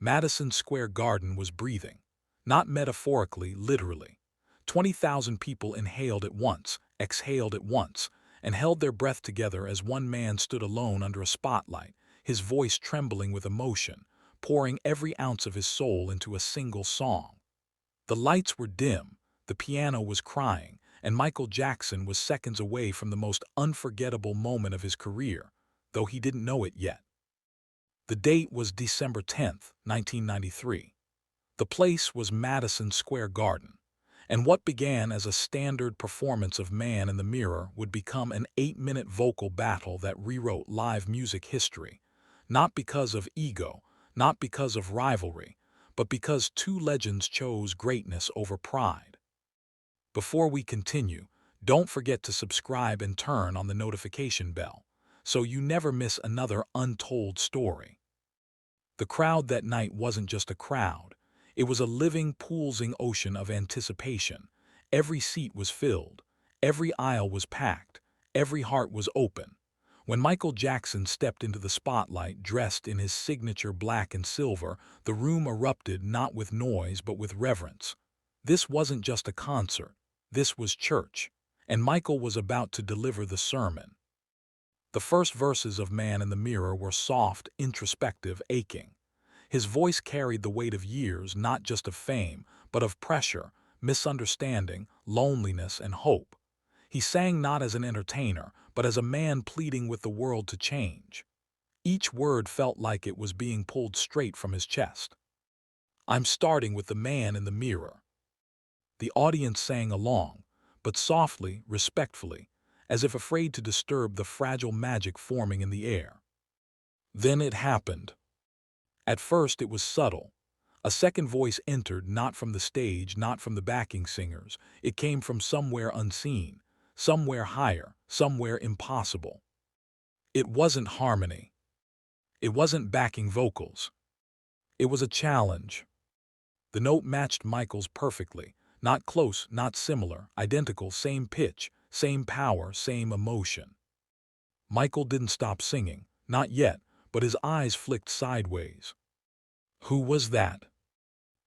Madison Square Garden was breathing. Not metaphorically, literally. 20,000 people inhaled at once, exhaled at once, and held their breath together as one man stood alone under a spotlight, his voice trembling with emotion, pouring every ounce of his soul into a single song. The lights were dim, the piano was crying, and Michael Jackson was seconds away from the most unforgettable moment of his career, though he didn't know it yet. The date was December 10th, 1993. The place was Madison Square Garden, and what began as a standard performance of Man in the Mirror would become an 8-minute vocal battle that rewrote live music history, not because of ego, not because of rivalry, but because two legends chose greatness over pride. Before we continue, don't forget to subscribe and turn on the notification bell, so you never miss another untold story. The crowd that night wasn't just a crowd. It was a living, pulsing ocean of anticipation. Every seat was filled. Every aisle was packed. Every heart was open. When Michael Jackson stepped into the spotlight dressed in his signature black and silver, the room erupted not with noise but with reverence. This wasn't just a concert. This was church. And Michael was about to deliver the sermon. The first verses of Man in the Mirror were soft, introspective, aching. His voice carried the weight of years, not just of fame, but of pressure, misunderstanding, loneliness, and hope. He sang not as an entertainer, but as a man pleading with the world to change. Each word felt like it was being pulled straight from his chest. "I'm starting with the man in the mirror." The audience sang along, but softly, respectfully, as if afraid to disturb the fragile magic forming in the air. Then it happened. At first it was subtle. A second voice entered, not from the stage, not from the backing singers. It came from somewhere unseen, somewhere higher, somewhere impossible. It wasn't harmony. It wasn't backing vocals. It was a challenge. The note matched Michael's perfectly. Not close, not similar, identical, same pitch, same power, same emotion. Michael didn't stop singing, not yet, but his eyes flicked sideways. Who was that?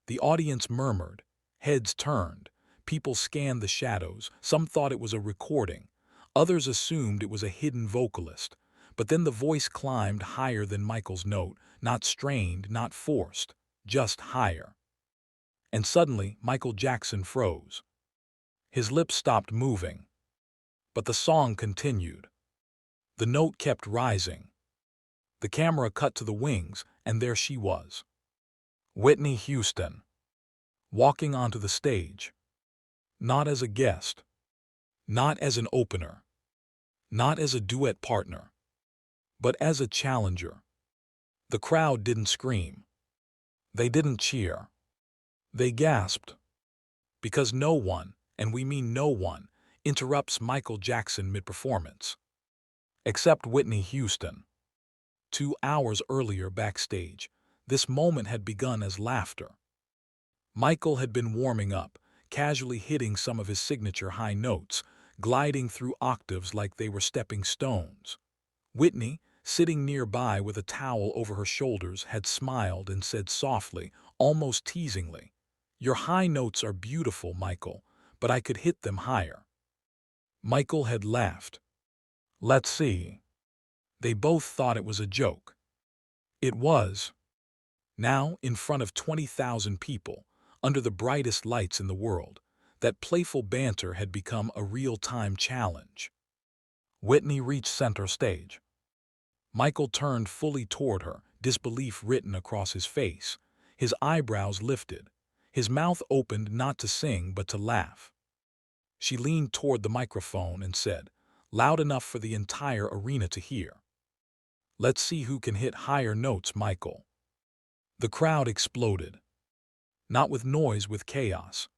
The audience murmured, heads turned, people scanned the shadows, some thought it was a recording, others assumed it was a hidden vocalist, but then the voice climbed higher than Michael's note, not strained, not forced, just higher. And suddenly Michael Jackson froze. His lips stopped moving, but the song continued. The note kept rising. The camera cut to the wings, and there she was. Whitney Houston, walking onto the stage. Not as a guest, not as an opener, not as a duet partner, but as a challenger. The crowd didn't scream. They didn't cheer. They gasped. Because no one, and we mean no one, interrupts Michael Jackson mid-performance. Except Whitney Houston. 2 hours earlier backstage, this moment had begun as laughter. Michael had been warming up, casually hitting some of his signature high notes, gliding through octaves like they were stepping stones. Whitney, sitting nearby with a towel over her shoulders, had smiled and said softly, almost teasingly, "Your high notes are beautiful, Michael, but I could hit them higher." Michael had laughed. Let's see. They both thought it was a joke. It was. Now, in front of 20,000 people, under the brightest lights in the world, that playful banter had become a real-time challenge. Whitney reached center stage. Michael turned fully toward her, disbelief written across his face. His eyebrows lifted. His mouth opened not to sing but to laugh. She leaned toward the microphone and said, loud enough for the entire arena to hear, "Let's see who can hit higher notes, Michael." The crowd exploded. Not with noise, with chaos.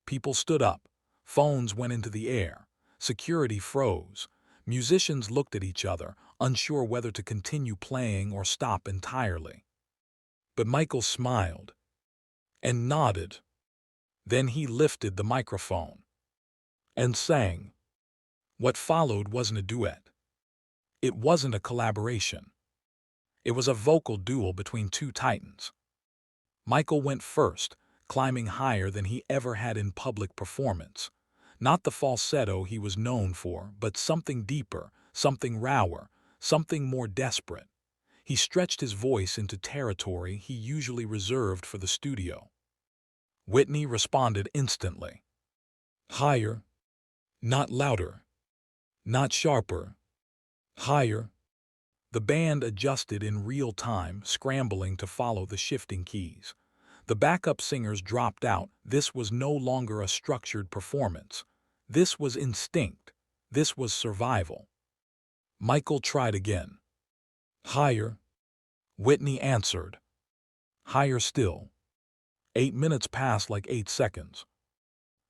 People stood up. Phones went into the air. Security froze. Musicians looked at each other, unsure whether to continue playing or stop entirely. But Michael smiled and nodded. Then he lifted the microphone and sang. What followed wasn't a duet. It wasn't a collaboration. It was a vocal duel between two titans. Michael went first, climbing higher than he ever had in public performance. Not the falsetto he was known for, but something deeper, something rawer, something more desperate. He stretched his voice into territory he usually reserved for the studio. Whitney responded instantly. Higher, not louder, not sharper, higher. The band adjusted in real time, scrambling to follow the shifting keys. The backup singers dropped out. This was no longer a structured performance. This was instinct. This was survival. Michael tried again. Higher. Whitney answered. Higher still. 8 minutes passed like 8 seconds.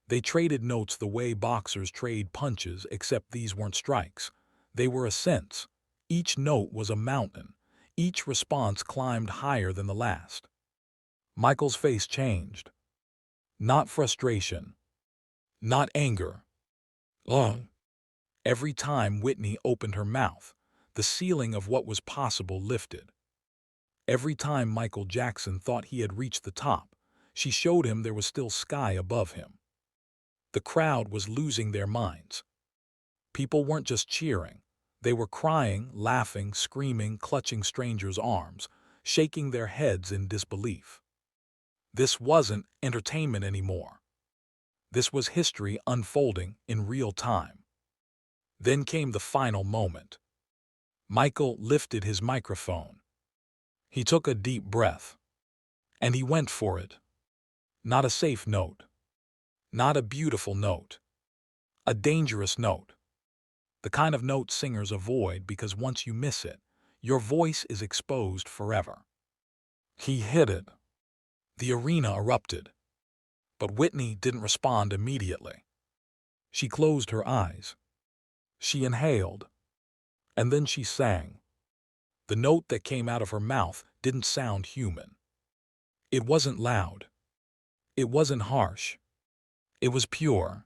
They traded notes the way boxers trade punches, except these weren't strikes. They were ascents. Each note was a mountain. Each response climbed higher than the last. Michael's face changed. Not frustration. Not anger. Ugh. Every time Whitney opened her mouth, the ceiling of what was possible lifted. Every time Michael Jackson thought he had reached the top, she showed him there was still sky above him. The crowd was losing their minds. People weren't just cheering. They were crying, laughing, screaming, clutching strangers' arms, shaking their heads in disbelief. This wasn't entertainment anymore. This was history unfolding in real time. Then came the final moment. Michael lifted his microphone. He took a deep breath. And he went for it. Not a safe note. Not a beautiful note. A dangerous note. The kind of note singers avoid because once you miss it, your voice is exposed forever. He hit it. The arena erupted. But Whitney didn't respond immediately. She closed her eyes. She inhaled. And then she sang. The note that came out of her mouth didn't sound human. It wasn't loud. It wasn't harsh. It was pure.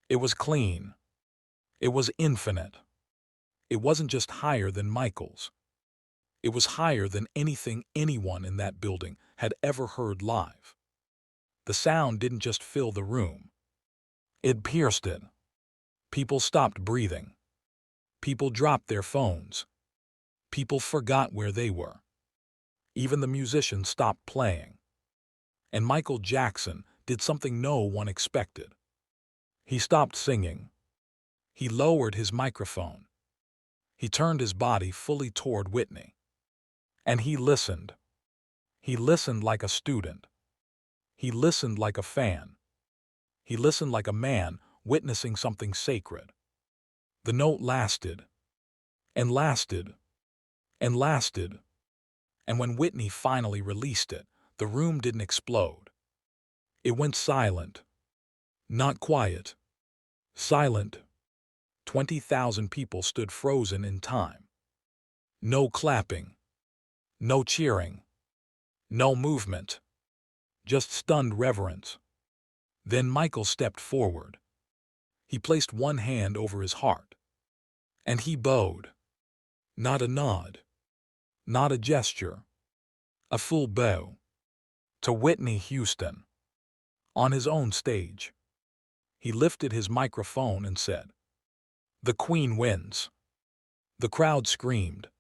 It was clean. It was infinite. It wasn't just higher than Michael's. It was higher than anything anyone in that building had ever heard live. The sound didn't just fill the room. It pierced it. People stopped breathing. People dropped their phones. People forgot where they were. Even the musicians stopped playing. And Michael Jackson did something no one expected. He stopped singing. He lowered his microphone. He turned his body fully toward Whitney. And he listened. He listened like a student. He listened like a fan. He listened like a man witnessing something sacred. The note lasted, and lasted, and lasted. And when Whitney finally released it, the room didn't explode. It went silent. Not quiet. Silent. 20,000 people stood frozen in time. No clapping. No cheering. No movement. Just stunned reverence. Then Michael stepped forward. He placed one hand over his heart. And he bowed. Not a nod. Not a gesture. A full bow. To Whitney Houston. On his own stage. He lifted his microphone and said, "The Queen wins." The crowd screamed.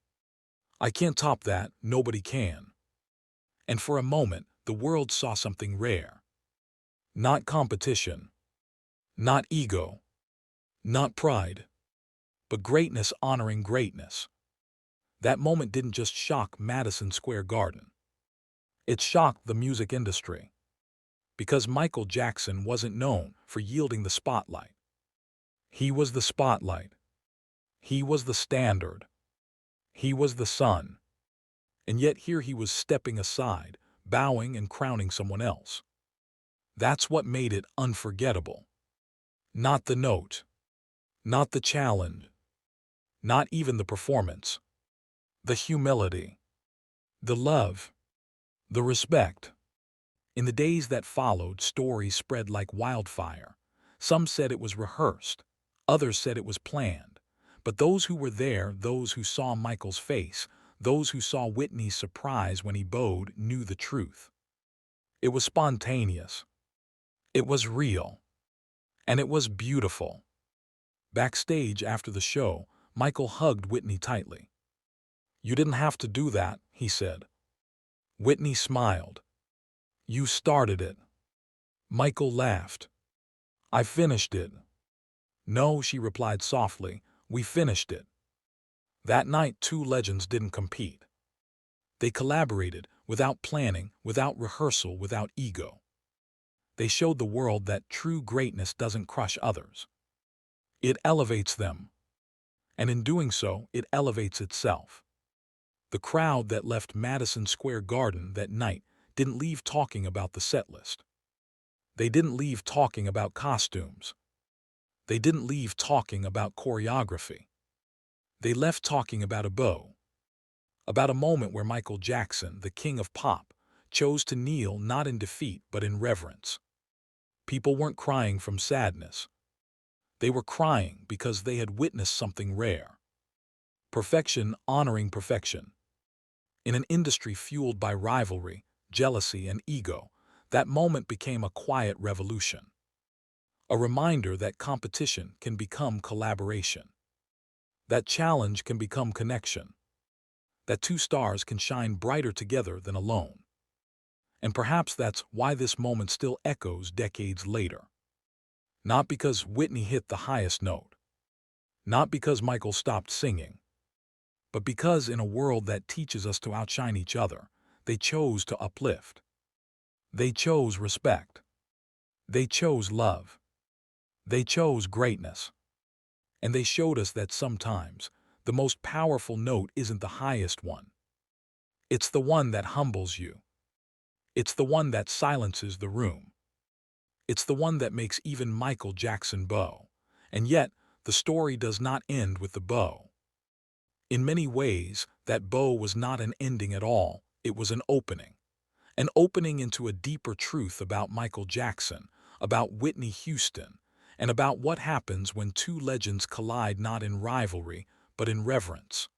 "I can't top that, nobody can." And for a moment, the world saw something rare. Not competition. Not ego. Not pride. But greatness honoring greatness. That moment didn't just shock Madison Square Garden. It shocked the music industry. Because Michael Jackson wasn't known for yielding the spotlight. He was the spotlight. He was the standard. He was the sun. And yet here he was stepping aside, bowing and crowning someone else. That's what made it unforgettable. Not the note. Not the challenge. Not even the performance. The humility. The love. The respect. In the days that followed, stories spread like wildfire. Some said it was rehearsed. Others said it was planned. But those who were there, those who saw Michael's face, those who saw Whitney's surprise when he bowed, knew the truth. It was spontaneous. It was real. And it was beautiful. Backstage after the show, Michael hugged Whitney tightly. "You didn't have to do that," he said. Whitney smiled. "You started it." Michael laughed. "I finished it." "No," she replied softly, "we finished it." That night, two legends didn't compete. They collaborated, without planning, without rehearsal, without ego. They showed the world that true greatness doesn't crush others. It elevates them. And in doing so, it elevates itself. The crowd that left Madison Square Garden that night didn't leave talking about the set list. They didn't leave talking about costumes. They didn't leave talking about choreography. They left talking about a bow. About a moment where Michael Jackson, the king of pop, chose to kneel not in defeat but in reverence. People weren't crying from sadness. They were crying because they had witnessed something rare. Perfection honoring perfection. In an industry fueled by rivalry, jealousy, and ego, that moment became a quiet revolution. A reminder that competition can become collaboration. That challenge can become connection. That two stars can shine brighter together than alone. And perhaps that's why this moment still echoes decades later. Not because Whitney hit the highest note. Not because Michael stopped singing. But because in a world that teaches us to outshine each other, they chose to uplift. They chose respect. They chose love. They chose greatness. And they showed us that sometimes the most powerful note isn't the highest one. It's the one that humbles you. It's the one that silences the room. It's the one that makes even Michael Jackson bow. And yet, the story does not end with the bow. In many ways, that bow was not an ending at all, it was an opening. An opening into a deeper truth about Michael Jackson, about Whitney Houston, and about what happens when two legends collide not in rivalry, but in reverence.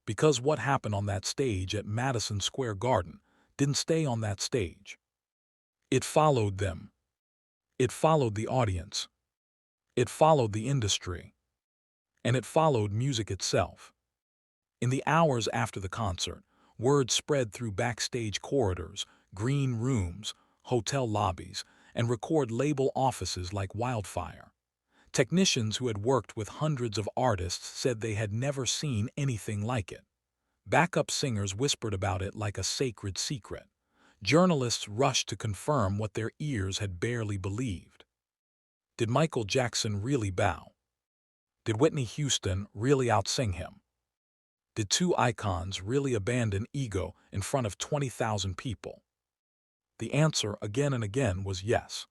Because what happened on that stage at Madison Square Garden didn't stay on that stage. It followed them. It followed the audience. It followed the industry. And it followed music itself. In the hours after the concert, word spread through backstage corridors, green rooms, hotel lobbies, and record label offices like wildfire. Technicians who had worked with hundreds of artists said they had never seen anything like it. Backup singers whispered about it like a sacred secret. Journalists rushed to confirm what their ears had barely believed. Did Michael Jackson really bow? Did Whitney Houston really outsing him? Did two icons really abandon ego in front of 20,000 people? The answer again and again was yes.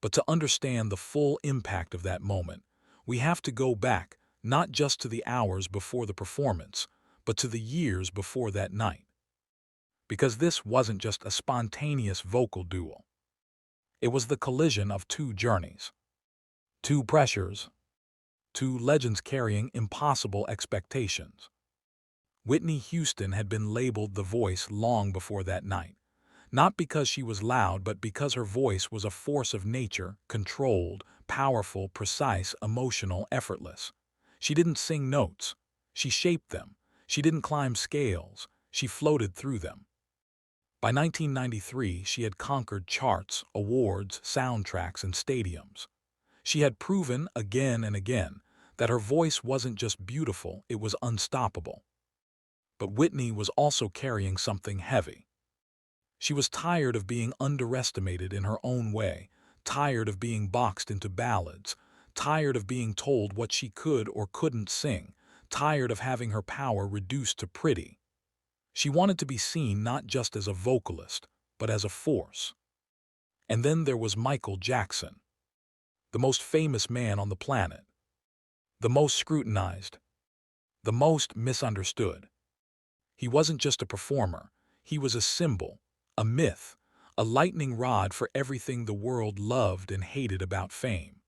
But to understand the full impact of that moment, we have to go back not just to the hours before the performance, but to the years before that night. Because this wasn't just a spontaneous vocal duel. It was the collision of two journeys, two pressures, two legends carrying impossible expectations. Whitney Houston had been labeled the voice long before that night, not because she was loud, but because her voice was a force of nature, controlled, powerful, precise, emotional, effortless. She didn't sing notes. She shaped them. She didn't climb scales. She floated through them. By 1993, she had conquered charts, awards, soundtracks, and stadiums. She had proven again and again that her voice wasn't just beautiful, it was unstoppable. But Whitney was also carrying something heavy. She was tired of being underestimated in her own way, tired of being boxed into ballads, tired of being told what she could or couldn't sing, tired of having her power reduced to pretty. She wanted to be seen not just as a vocalist, but as a force. And then there was Michael Jackson, the most famous man on the planet, the most scrutinized, the most misunderstood. He wasn't just a performer, he was a symbol, a myth, a lightning rod for everything the world loved and hated about fame.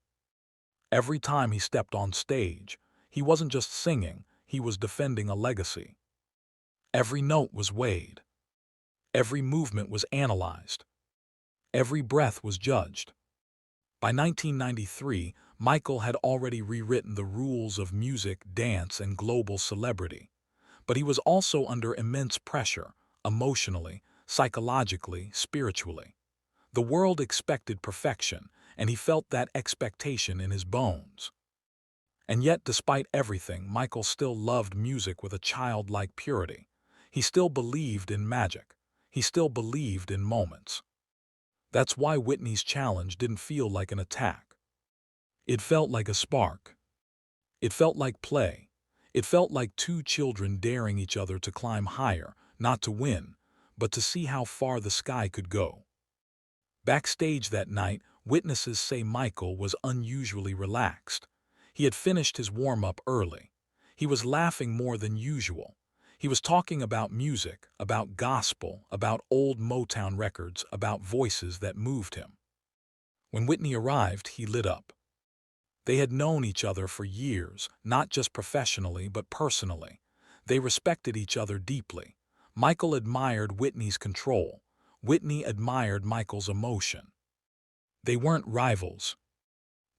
Every time he stepped on stage, he wasn't just singing, he was defending a legacy. Every note was weighed. Every movement was analyzed. Every breath was judged. By 1993, Michael had already rewritten the rules of music, dance, and global celebrity. But he was also under immense pressure, emotionally, psychologically, spiritually. The world expected perfection, and he felt that expectation in his bones. And yet, despite everything, Michael still loved music with a childlike purity. He still believed in magic. He still believed in moments. That's why Whitney's challenge didn't feel like an attack. It felt like a spark. It felt like play. It felt like two children daring each other to climb higher, not to win, but to see how far the sky could go. Backstage that night, witnesses say Michael was unusually relaxed. He had finished his warm-up early. He was laughing more than usual. He was talking about music, about gospel, about old Motown records, about voices that moved him. When Whitney arrived, he lit up. They had known each other for years, not just professionally but personally. They respected each other deeply. Michael admired Whitney's control. Whitney admired Michael's emotion. They weren't rivals.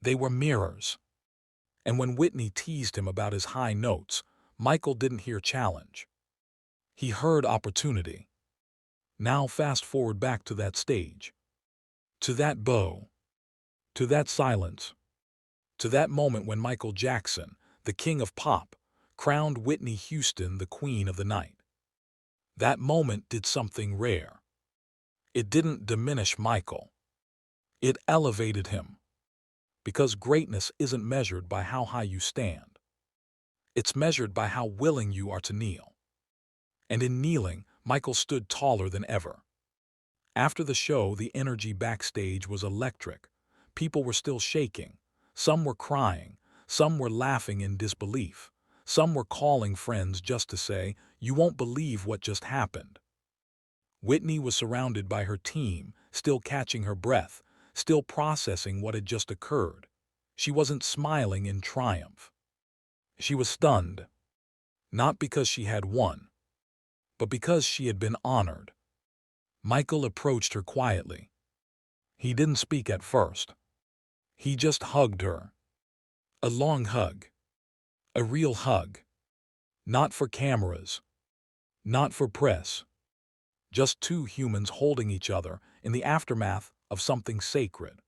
They were mirrors. And when Whitney teased him about his high notes, Michael didn't hear challenge. He heard opportunity. Now fast forward back to that stage. To that bow. To that silence. To that moment when Michael Jackson, the king of pop, crowned Whitney Houston the queen of the night. That moment did something rare. It didn't diminish Michael. It elevated him. Because greatness isn't measured by how high you stand. It's measured by how willing you are to kneel. And in kneeling, Michael stood taller than ever. After the show, the energy backstage was electric. People were still shaking. Some were crying. Some were laughing in disbelief. Some were calling friends just to say, "You won't believe what just happened." Whitney was surrounded by her team, still catching her breath, still processing what had just occurred. She wasn't smiling in triumph. She was stunned. Not because she had won, but because she had been honored. Michael approached her quietly. He didn't speak at first. He just hugged her. A long hug. A real hug. Not for cameras. Not for press. Just two humans holding each other in the aftermath of something sacred.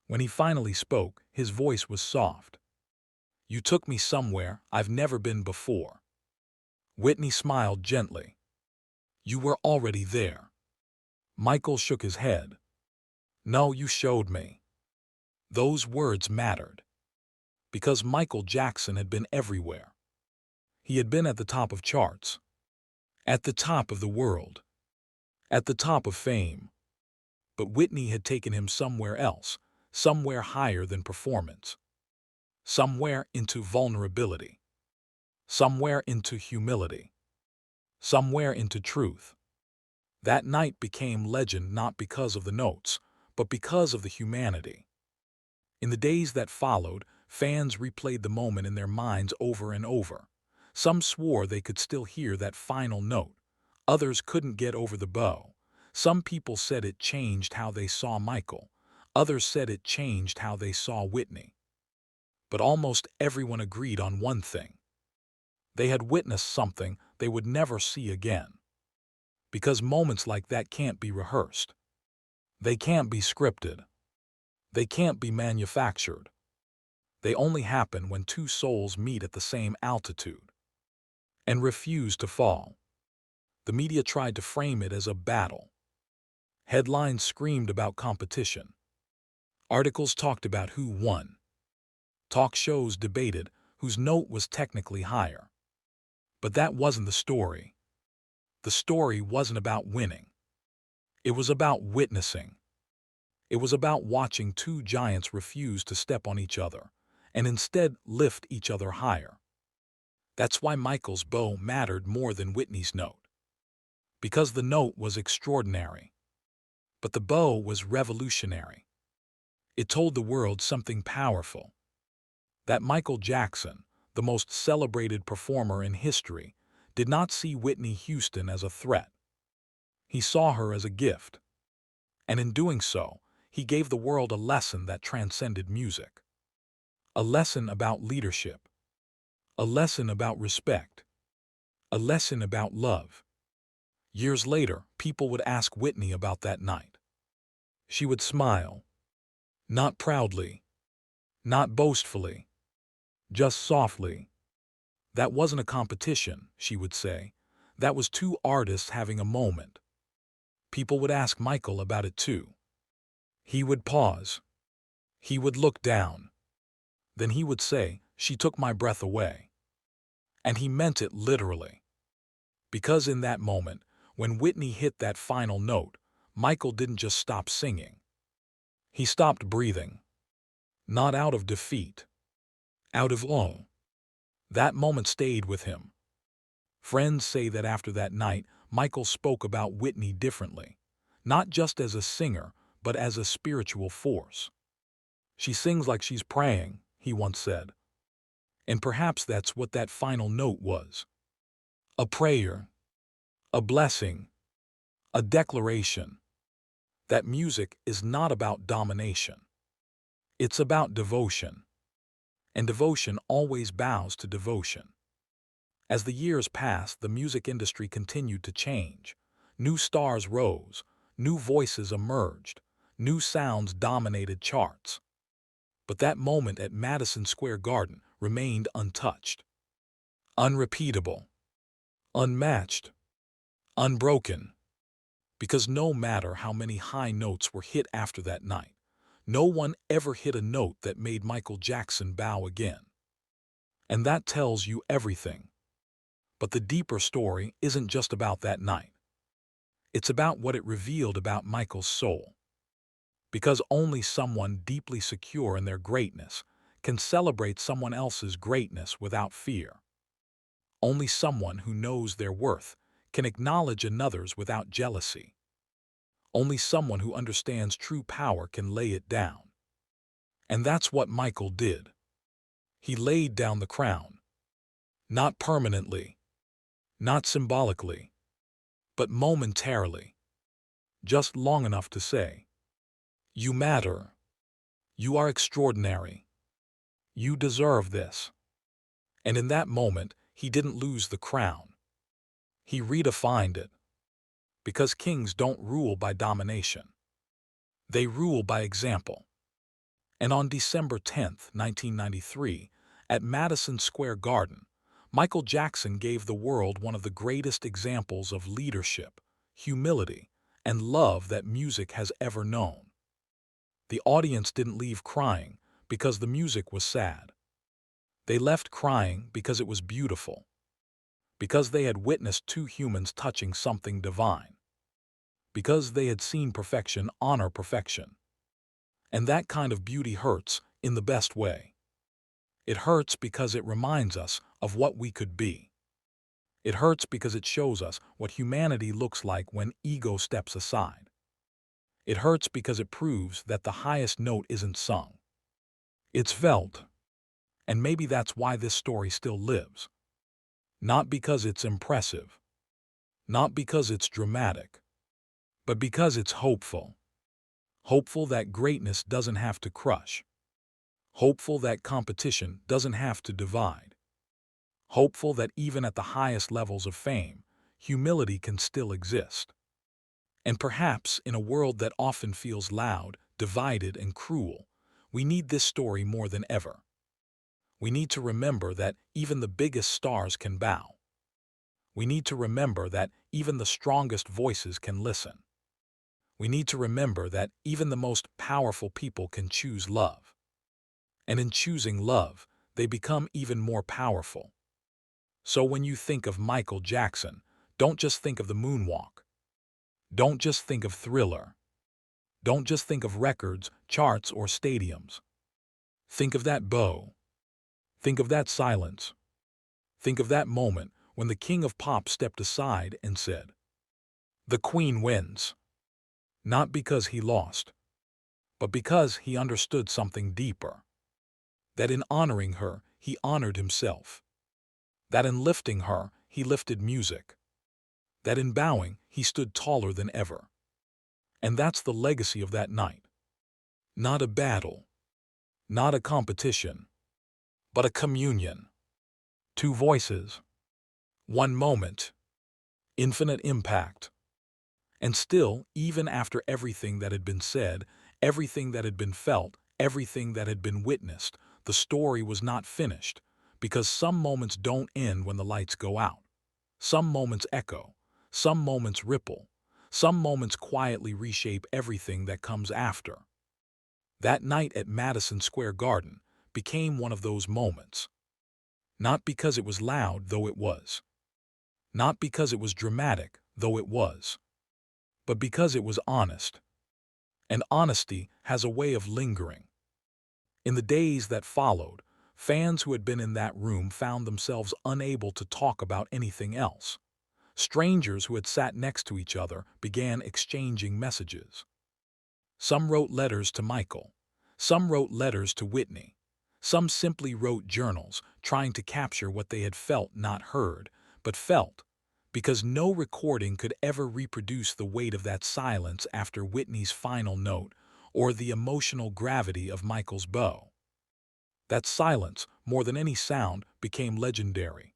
When he finally spoke, his voice was soft. "You took me somewhere I've never been before." Whitney smiled gently. "You were already there." Michael shook his head. "No, you showed me." Those words mattered. Because Michael Jackson had been everywhere. He had been at the top of charts. At the top of the world. At the top of fame. But Whitney had taken him somewhere else, somewhere higher than performance. Somewhere into vulnerability. Somewhere into humility. Somewhere into truth. That night became legend not because of the notes, but because of the humanity. In the days that followed, fans replayed the moment in their minds over and over. Some swore they could still hear that final note. Others couldn't get over the bow. Some people said it changed how they saw Michael. Others said it changed how they saw Whitney. But almost everyone agreed on one thing. They had witnessed something they would never see again. Because moments like that can't be rehearsed. They can't be scripted. They can't be manufactured. They only happen when two souls meet at the same altitude and refuse to fall. The media tried to frame it as a battle. Headlines screamed about competition. Articles talked about who won. Talk shows debated whose note was technically higher. But that wasn't the story. The story wasn't about winning. It was about witnessing. It was about watching two giants refuse to step on each other and instead lift each other higher. That's why Michael's bow mattered more than Whitney's note. Because the note was extraordinary. But the bow was revolutionary. It told the world something powerful. That Michael Jackson, the most celebrated performer in history, did not see Whitney Houston as a threat. He saw her as a gift. And in doing so, he gave the world a lesson that transcended music. A lesson about leadership. A lesson about respect. A lesson about love. Years later, people would ask Whitney about that night. She would smile. Not proudly. Not boastfully. Just softly. That wasn't a competition, she would say. That was two artists having a moment. People would ask Michael about it too. He would pause. He would look down. Then he would say, "She took my breath away." And he meant it literally. Because in that moment, when Whitney hit that final note, Michael didn't just stop singing. He stopped breathing. Not out of defeat. Out of awe. That moment stayed with him. Friends say that after that night, Michael spoke about Whitney differently. Not just as a singer, but as a spiritual force. "She sings like she's praying," he once said. And perhaps that's what that final note was. A prayer. A blessing. A declaration. That music is not about domination. It's about devotion. And devotion always bows to devotion. As the years passed, the music industry continued to change. New stars rose, new voices emerged, new sounds dominated charts. But that moment at Madison Square Garden remained untouched. Unrepeatable. Unmatched. Unbroken. Because no matter how many high notes were hit after that night, no one ever hit a note that made Michael Jackson bow again. And that tells you everything. But the deeper story isn't just about that night. It's about what it revealed about Michael's soul. Because only someone deeply secure in their greatness can celebrate someone else's greatness without fear. Only someone who knows their worth can acknowledge another's without jealousy. Only someone who understands true power can lay it down. And that's what Michael did. He laid down the crown. Not permanently. Not symbolically. But momentarily. Just long enough to say, "You matter. You are extraordinary. You deserve this." And in that moment, he didn't lose the crown. He redefined it. Because kings don't rule by domination. They rule by example. And on December 10th, 1993, at Madison Square Garden, Michael Jackson gave the world one of the greatest examples of leadership, humility, and love that music has ever known. The audience didn't leave crying because the music was sad. They left crying because it was beautiful. Because they had witnessed two humans touching something divine. Because they had seen perfection honor perfection. And that kind of beauty hurts in the best way. It hurts because it reminds us of what we could be. It hurts because it shows us what humanity looks like when ego steps aside. It hurts because it proves that the highest note isn't sung. It's felt. And maybe that's why this story still lives. Not because it's impressive. Not because it's dramatic. But because it's hopeful. Hopeful that greatness doesn't have to crush. Hopeful that competition doesn't have to divide. Hopeful that even at the highest levels of fame, humility can still exist. And perhaps in a world that often feels loud, divided, and cruel, we need this story more than ever. We need to remember that even the biggest stars can bow. We need to remember that even the strongest voices can listen. We need to remember that even the most powerful people can choose love. And in choosing love, they become even more powerful. So when you think of Michael Jackson, don't just think of the moonwalk. Don't just think of Thriller. Don't just think of records, charts, or stadiums. Think of that bow. Think of that silence. Think of that moment when the king of pop stepped aside and said, "The queen wins." Not because he lost, but because he understood something deeper. That in honoring her, he honored himself. That in lifting her, he lifted music. That in bowing, he stood taller than ever. And that's the legacy of that night. Not a battle, not a competition, but a communion. Two voices, one moment, infinite impact. And still, even after everything that had been said, everything that had been felt, everything that had been witnessed, the story was not finished, because some moments don't end when the lights go out. Some moments echo, some moments ripple, some moments quietly reshape everything that comes after. That night at Madison Square Garden became one of those moments. Not because it was loud, though it was. Not because it was dramatic, though it was. But because it was honest. And honesty has a way of lingering. In the days that followed, fans who had been in that room found themselves unable to talk about anything else. Strangers who had sat next to each other began exchanging messages. Some wrote letters to Michael. Some wrote letters to Whitney. Some simply wrote journals, trying to capture what they had felt, not heard, but felt, because no recording could ever reproduce the weight of that silence after Whitney's final note or the emotional gravity of Michael's bow. That silence, more than any sound, became legendary.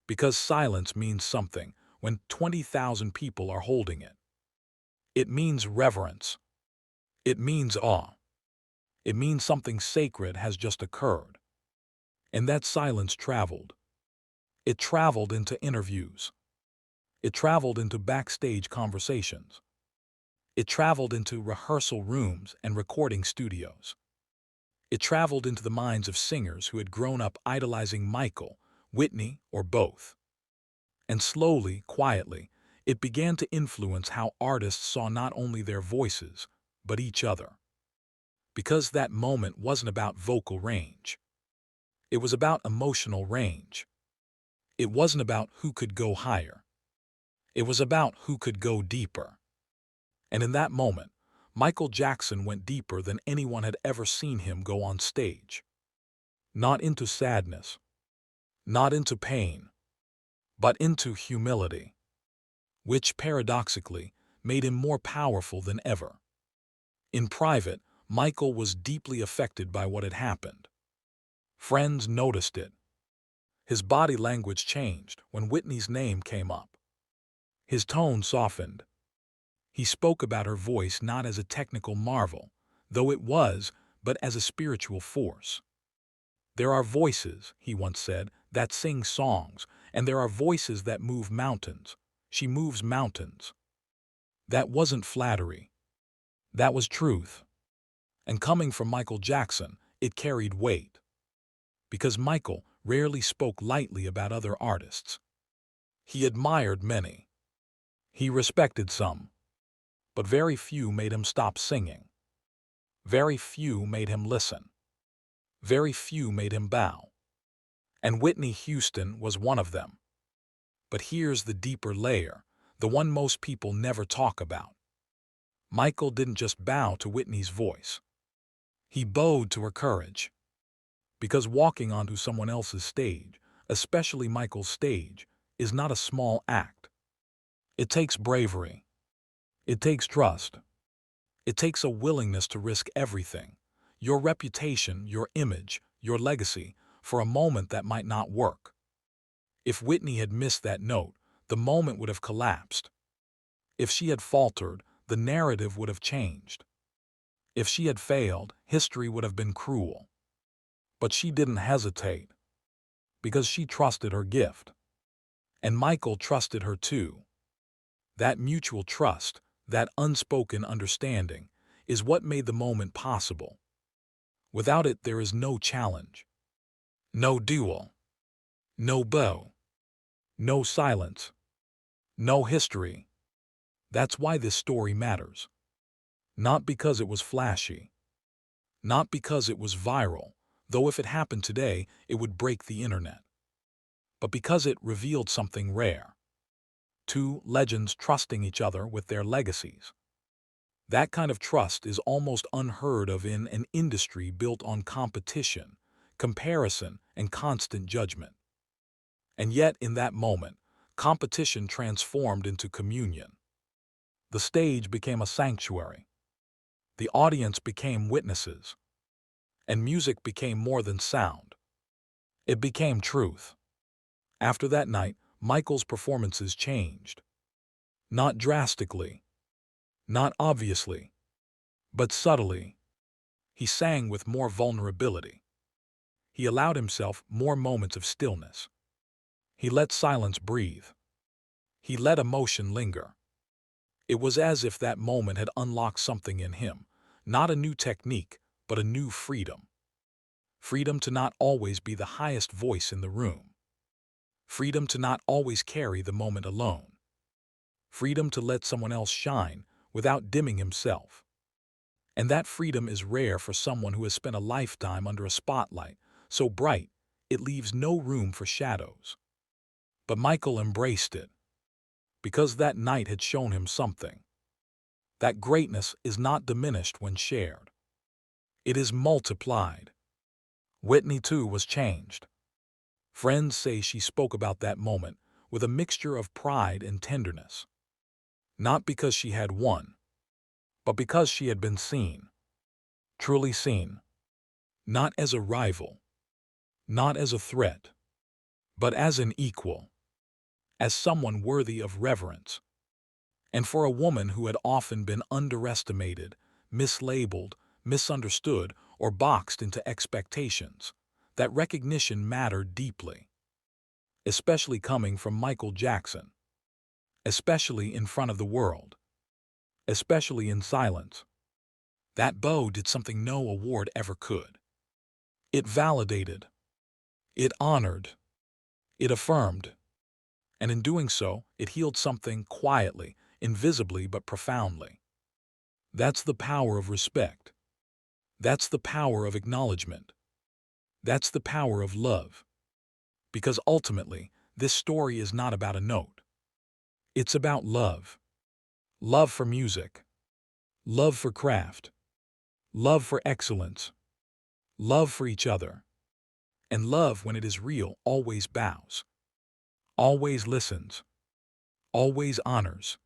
Because silence means something when 20,000 people are holding it. It means reverence. It means awe. It means something sacred has just occurred. And that silence traveled. It traveled into interviews. It traveled into backstage conversations. It traveled into rehearsal rooms and recording studios. It traveled into the minds of singers who had grown up idolizing Michael, Whitney, or both. And slowly, quietly, it began to influence how artists saw not only their voices, but each other. Because that moment wasn't about vocal range. It was about emotional range. It wasn't about who could go higher. It was about who could go deeper. And in that moment, Michael Jackson went deeper than anyone had ever seen him go on stage. Not into sadness, not into pain, but into humility, which paradoxically made him more powerful than ever. In private, Michael was deeply affected by what had happened. Friends noticed it. His body language changed when Whitney's name came up. His tone softened. He spoke about her voice not as a technical marvel, though it was, but as a spiritual force. There are voices, he once said, that sing songs, and there are voices that move mountains. She moves mountains. That wasn't flattery. That was truth. And coming from Michael Jackson, it carried weight. Because Michael rarely spoke lightly about other artists. He admired many. He respected some. But very few made him stop singing. Very few made him listen. Very few made him bow. And Whitney Houston was one of them. But here's the deeper layer, the one most people never talk about. Michael didn't just bow to Whitney's voice. He bowed to her courage. Because walking onto someone else's stage, especially Michael's stage, is not a small act. It takes bravery. It takes trust. It takes a willingness to risk everything, your reputation, your image, your legacy, for a moment that might not work. If Whitney had missed that note, the moment would have collapsed. If she had faltered, the narrative would have changed. If she had failed, history would have been cruel. But she didn't hesitate, because she trusted her gift. And Michael trusted her too. That mutual trust, that unspoken understanding, is what made the moment possible. Without it, there is no challenge, no duel, no bow, no silence, no history. That's why this story matters. Not because it was flashy, not because it was viral, though if it happened today, it would break the internet, but because it revealed something rare. Two legends trusting each other with their legacies. That kind of trust is almost unheard of in an industry built on competition, comparison, and constant judgment. And yet, in that moment, competition transformed into communion. The stage became a sanctuary. The audience became witnesses. And music became more than sound. It became truth. After that night, Michael's performances changed. Not drastically, not obviously, but subtly. He sang with more vulnerability. He allowed himself more moments of stillness. He let silence breathe. He let emotion linger. It was as if that moment had unlocked something in him, not a new technique, but a new freedom. Freedom to not always be the highest voice in the room. Freedom to not always carry the moment alone. Freedom to let someone else shine without dimming himself. And that freedom is rare for someone who has spent a lifetime under a spotlight so bright it leaves no room for shadows. But Michael embraced it, because that night had shown him something. That greatness is not diminished when shared. It is multiplied. Whitney, too, was changed. Friends say she spoke about that moment with a mixture of pride and tenderness. Not because she had won, but because she had been seen. Truly seen. Not as a rival, not as a threat, but as an equal, as someone worthy of reverence. And for a woman who had often been underestimated, mislabeled, misunderstood, or boxed into expectations, that recognition mattered deeply. Especially coming from Michael Jackson. Especially in front of the world. Especially in silence. That bow did something no award ever could. It validated. It honored. It affirmed. And in doing so, it healed something quietly, invisibly but profoundly. That's the power of respect. That's the power of acknowledgement. That's the power of love. Because ultimately, this story is not about a note. It's about love. Love for music. Love for craft. Love for excellence. Love for each other. And love, when it is real, always bows. Always listens. Always honors.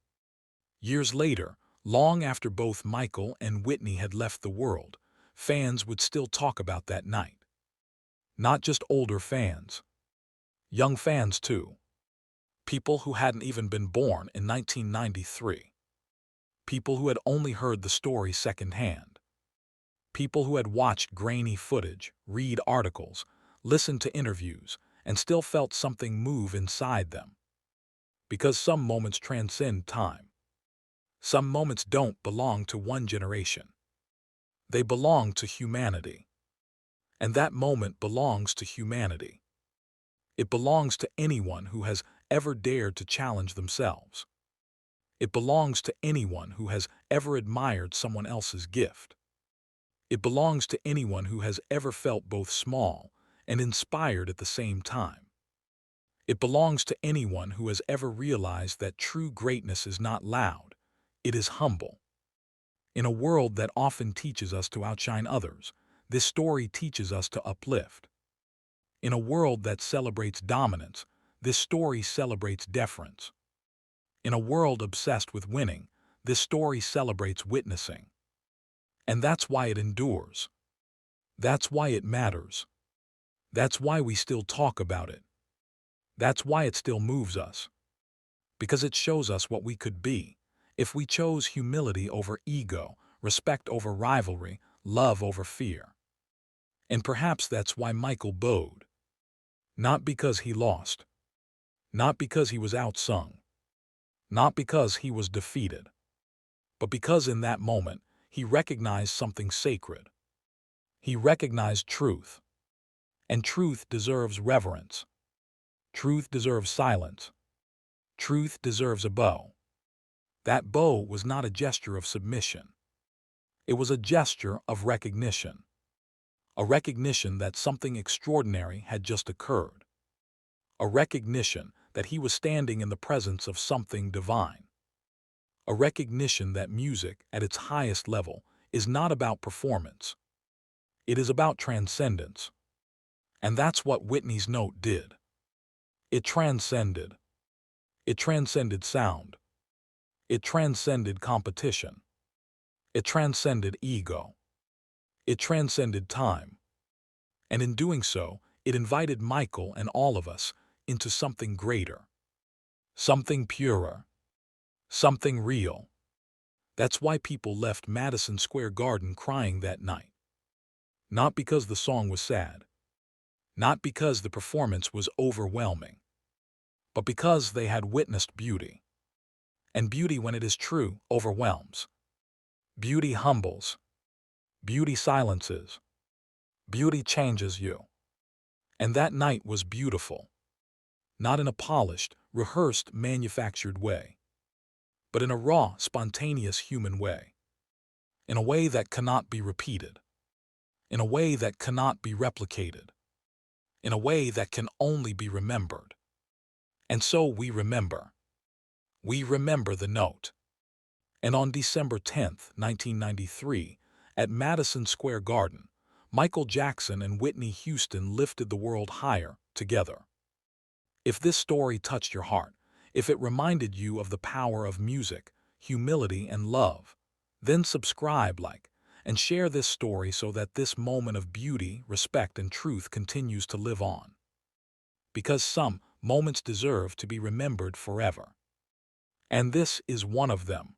Years later, long after both Michael and Whitney had left the world, fans would still talk about that night. Not just older fans. Young fans, too. People who hadn't even been born in 1993. People who had only heard the story secondhand. People who had watched grainy footage, read articles, listened to interviews, and still felt something move inside them. Because some moments transcend time. Some moments don't belong to one generation. They belong to humanity. And that moment belongs to humanity. It belongs to anyone who has ever dared to challenge themselves. It belongs to anyone who has ever admired someone else's gift. It belongs to anyone who has ever felt both small and inspired at the same time. It belongs to anyone who has ever realized that true greatness is not loud, it is humble. In a world that often teaches us to outshine others, this story teaches us to uplift. In a world that celebrates dominance, this story celebrates deference. In a world obsessed with winning, this story celebrates witnessing. And that's why it endures. That's why it matters. That's why we still talk about it. That's why it still moves us. Because it shows us what we could be if we chose humility over ego, respect over rivalry, love over fear. And perhaps that's why Michael bowed. Not because he lost. Not because he was outsung. Not because he was defeated. But because in that moment, he recognized something sacred. He recognized truth. And truth deserves reverence. Truth deserves silence. Truth deserves a bow. That bow was not a gesture of submission. It was a gesture of recognition. A recognition that something extraordinary had just occurred. A recognition that he was standing in the presence of something divine. A recognition that music, at its highest level, is not about performance. It is about transcendence. And that's what Whitney's note did. It transcended. It transcended sound. It transcended competition. It transcended ego. It transcended time. And in doing so, it invited Michael and all of us into something greater, something purer, something real. That's why people left Madison Square Garden crying that night. Not because the song was sad, not because the performance was overwhelming, but because they had witnessed beauty. And beauty, when it is true, overwhelms. Beauty humbles. Beauty silences. Beauty changes you. And that night was beautiful. Not in a polished, rehearsed, manufactured way, but in a raw, spontaneous human way. In a way that cannot be repeated. In a way that cannot be replicated. In a way that can only be remembered. And so we remember. We remember the note. And on December 10th, 1993, at Madison Square Garden, Michael Jackson and Whitney Houston lifted the world higher together. If this story touched your heart, if it reminded you of the power of music, humility, and love, then subscribe, like, and share this story so that this moment of beauty, respect, and truth continues to live on. Because some moments deserve to be remembered forever. And this is one of them.